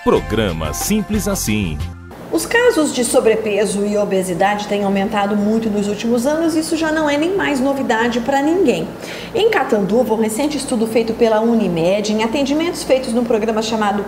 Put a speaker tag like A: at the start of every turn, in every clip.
A: Programa Simples Assim.
B: Os casos de sobrepeso e obesidade têm aumentado muito nos últimos anos e isso já não é nem mais novidade para ninguém. Em Catanduva, um recente estudo feito pela Unimed, em atendimentos feitos num programa chamado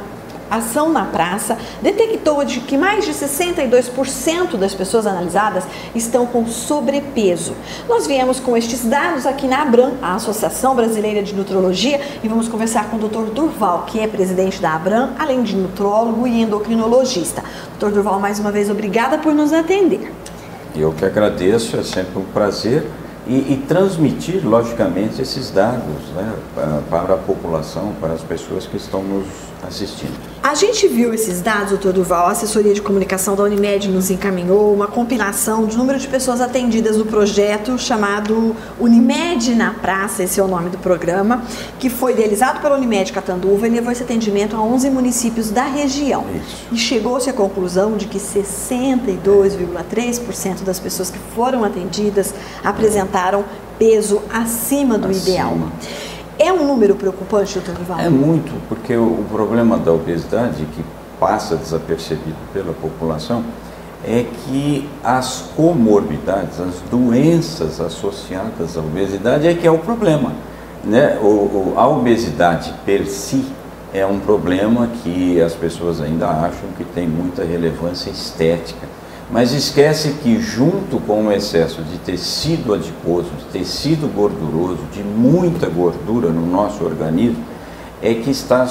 B: Ação na Praça, detectou de que mais de 62% das pessoas analisadas estão com sobrepeso. Nós viemos com estes dados aqui na ABRAM, a Associação Brasileira de Nutrologia, e vamos conversar com o Dr. Durval, que é presidente da ABRAM, além de nutrólogo e endocrinologista. Dr. Durval, mais uma vez, obrigada por nos atender.
C: Eu que agradeço, é sempre um prazer. E transmitir, logicamente, esses dados, né, para a população, para as pessoas que estão nos assistindo.
B: A gente viu esses dados, doutor Durval, a assessoria de comunicação da Unimed nos encaminhou uma compilação do número de pessoas atendidas no projeto chamado Unimed na Praça, esse é o nome do programa, que foi idealizado pela Unimed Catanduva e levou esse atendimento a 11 municípios da região.
C: Isso.
B: E chegou-se à conclusão de que 62,3% das pessoas que foram atendidas apresentaram peso acima do ideal. É um número preocupante, doutor Durval?
C: É muito, porque o problema da obesidade, que passa desapercebido pela população, é que as comorbidades, as doenças associadas à obesidade é que é o problema, né? A obesidade per si é um problema que as pessoas ainda acham que tem muita relevância estética. Mas esquece que junto com o excesso de tecido adiposo, de tecido gorduroso, de muita gordura no nosso organismo, é que está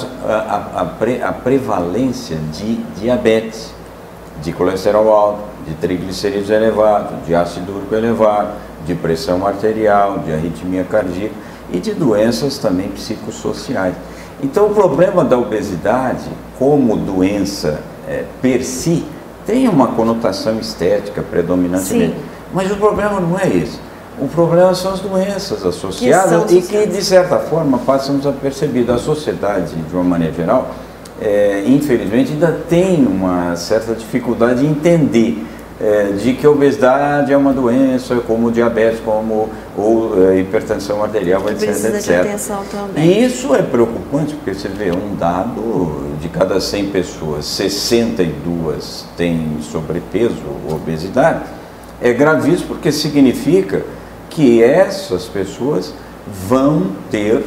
C: a prevalência de diabetes, de colesterol alto, de triglicerídeos elevados, de ácido úrico elevado, de pressão arterial, de arritmia cardíaca e de doenças também psicossociais. Então o problema da obesidade como doença per si, tem uma conotação estética predominantemente, mas o problema não é esse. O problema são as doenças associadas e que, de certa forma, passam desapercebidas. A sociedade, de uma maneira geral, infelizmente, ainda tem uma certa dificuldade de entender de que a obesidade é uma doença, como diabetes, como hipertensão arterial, etc, etc. E isso é preocupante, porque você vê um dado, de cada 100 pessoas, 62 têm sobrepeso ou obesidade. É gravíssimo porque significa que essas pessoas vão ter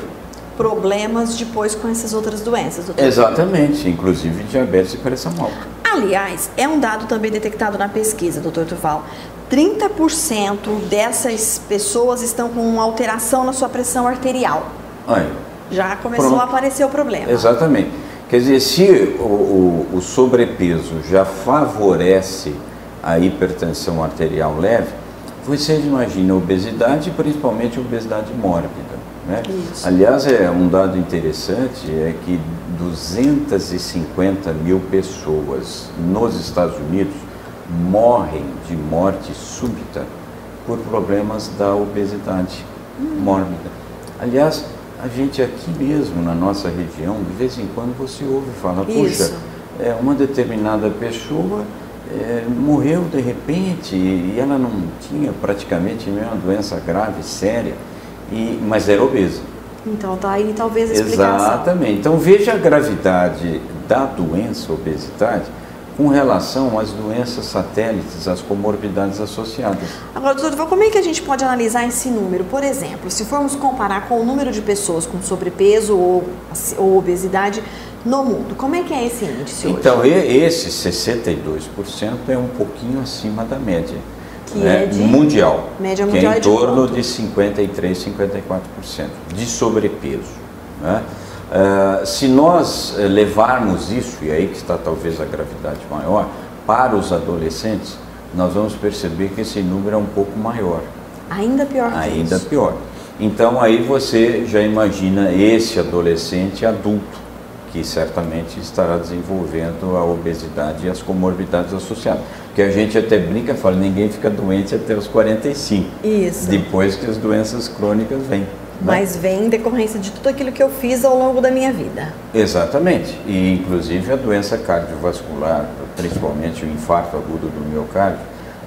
B: problemas depois com essas outras doenças, doutor?
C: Exatamente, inclusive diabetes e pressão alta.
B: Aliás, é um dado também detectado na pesquisa, doutor Durval. 30% dessas pessoas estão com uma alteração na sua pressão arterial. Já começou a aparecer o problema.
C: Exatamente. Quer dizer, se o sobrepeso já favorece a hipertensão arterial leve, vocês imaginam a obesidade, principalmente a obesidade mórbida, né? Aliás, um dado interessante é que 250 mil pessoas nos Estados Unidos morrem de morte súbita por problemas da obesidade mórbida. Aliás, a gente aqui mesmo, na nossa região, de vez em quando você ouve falar, puxa, uma determinada pessoa morreu de repente e ela não tinha praticamente nenhuma doença grave, séria, mas era obesa.
B: Então tá aí talvez a explicação.
C: Exatamente. Então veja a gravidade da doença obesidade com relação às doenças satélites, às comorbidades associadas.
B: Agora, doutor, como é que a gente pode analisar esse número? Por exemplo, se formos comparar com o número de pessoas com sobrepeso ou obesidade no mundo, como é que é esse índice hoje?
C: Então, esse 62% é um pouquinho acima da média.
B: Que é de
C: mundial,
B: média
C: mundial, que é em torno
B: de
C: 53, 54% de sobrepeso, né? Se nós levarmos isso, e aí que está talvez a gravidade maior, para os adolescentes, nós vamos perceber que esse número é um pouco maior.
B: Ainda pior que
C: Ainda
B: isso.
C: pior. Então aí você já imagina esse adolescente adulto, que certamente estará desenvolvendo a obesidade e as comorbidades associadas. Porque a gente até brinca e fala, ninguém fica doente até os 45.
B: Isso.
C: Depois que as doenças crônicas vêm.
B: Mas vem em decorrência de tudo aquilo que eu fiz ao longo da minha vida.
C: Exatamente. E inclusive a doença cardiovascular, principalmente o infarto agudo do miocárdio,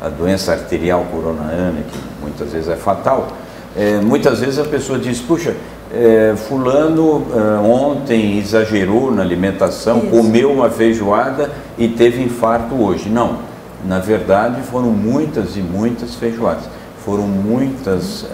C: a doença arterial coronariana, que muitas vezes é fatal. Muitas vezes a pessoa diz, puxa, fulano ontem exagerou na alimentação,
B: Isso.
C: comeu uma feijoada e teve infarto hoje. Não, na verdade foram muitas e muitas feijoadas, foram muitas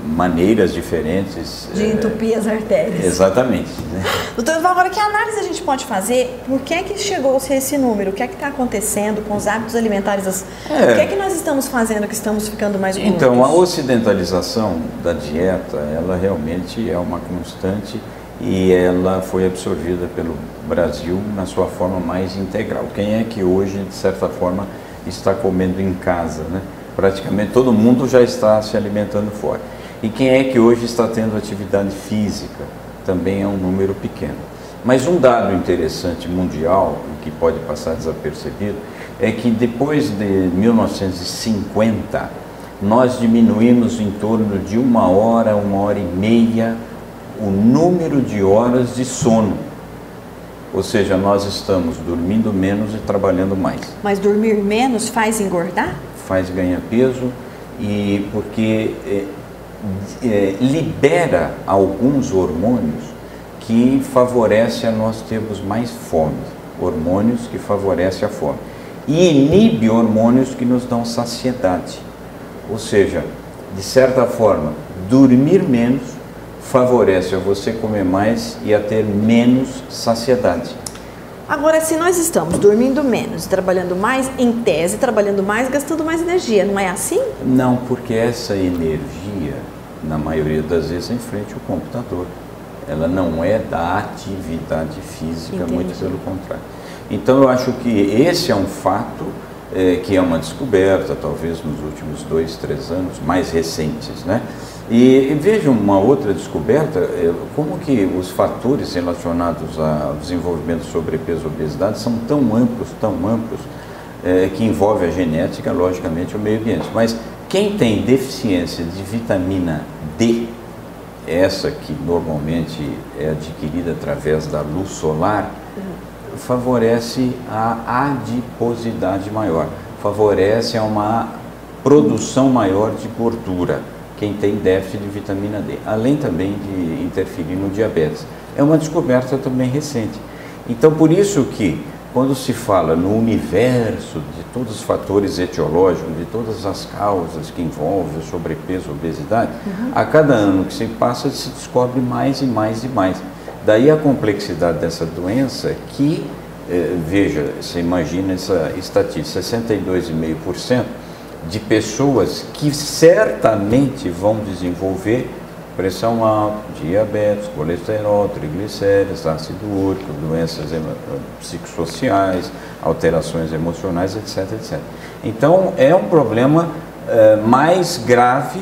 C: maneiras diferentes
B: De entupir as artérias.
C: Exatamente. Né?
B: Doutor Durval, agora que análise a gente pode fazer? Por que é que chegou-se a esse número? O que é que está acontecendo com os hábitos alimentares? O que é que nós estamos fazendo que estamos ficando mais gordos?
C: Então, a ocidentalização da dieta, ela realmente é uma constante e ela foi absorvida pelo Brasil na sua forma mais integral. Quem é que hoje, de certa forma, está comendo em casa, né? Praticamente todo mundo já está se alimentando fora. E quem é que hoje está tendo atividade física? Também é um número pequeno. Mas um dado interessante mundial, que pode passar desapercebido, é que depois de 1950, nós diminuímos em torno de 1 hora, 1h30, o número de horas de sono. Ou seja, nós estamos dormindo menos e trabalhando mais.
B: Mas dormir menos faz engordar?
C: Faz ganhar peso e porque libera alguns hormônios que favorecem a nós termos mais fome, hormônios que favorecem a fome, e inibe hormônios que nos dão saciedade. Ou seja, de certa forma, dormir menos favorece a você comer mais e a ter menos saciedade.
B: Agora, se nós estamos dormindo menos, trabalhando mais, em tese, trabalhando mais, gastando mais energia, não é assim?
C: Não, porque essa energia, na maioria das vezes, é em frente ao computador. Ela não é da atividade física,
B: Entendi.
C: muito pelo contrário. Então, eu acho que esse é um fato que é uma descoberta, talvez nos últimos 2, 3 anos, mais recentes, né? E vejam uma outra descoberta, como que os fatores relacionados ao desenvolvimento de sobrepeso e obesidade são tão amplos, que envolve a genética, logicamente, o meio ambiente. Mas quem tem deficiência de vitamina D, essa que normalmente é adquirida através da luz solar, favorece a adiposidade maior, favorece a uma produção maior de gordura, quem tem déficit de vitamina D, além também de interferir no diabetes. É uma descoberta também recente. Então, por isso que, quando se fala no universo de todos os fatores etiológicos, de todas as causas que envolvem o sobrepeso e obesidade, a cada ano que se passa, se descobre mais e mais e mais. Daí a complexidade dessa doença que, veja, você imagina essa estatística, 62,5% de pessoas que certamente vão desenvolver pressão alta, diabetes, colesterol, triglicéridos, ácido úrico, doenças psicossociais, alterações emocionais, etc, etc. Então, é um problema mais grave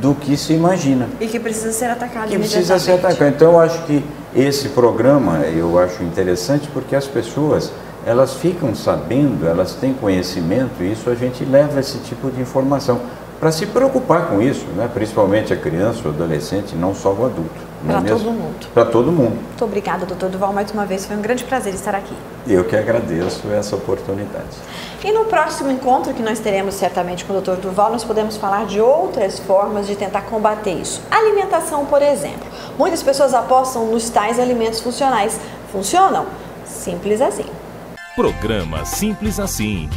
C: do que se imagina.
B: E que precisa ser atacado
C: Que precisa ser atacado. Então, eu acho que esse programa, eu acho interessante porque as pessoas, elas ficam sabendo, elas têm conhecimento, e isso a gente leva esse tipo de informação para se preocupar com isso, né? Principalmente a criança, o adolescente, não só o adulto.
B: Para todo mundo.
C: Para todo mundo.
B: Muito obrigada, doutor Durval, mais uma vez. Foi um grande prazer estar aqui.
C: Eu que agradeço essa oportunidade.
B: E no próximo encontro que nós teremos certamente com o doutor Durval, nós podemos falar de outras formas de tentar combater isso. Alimentação, por exemplo. Muitas pessoas apostam nos tais alimentos funcionais. Funcionam? Simples assim.
A: Programa Simples Assim.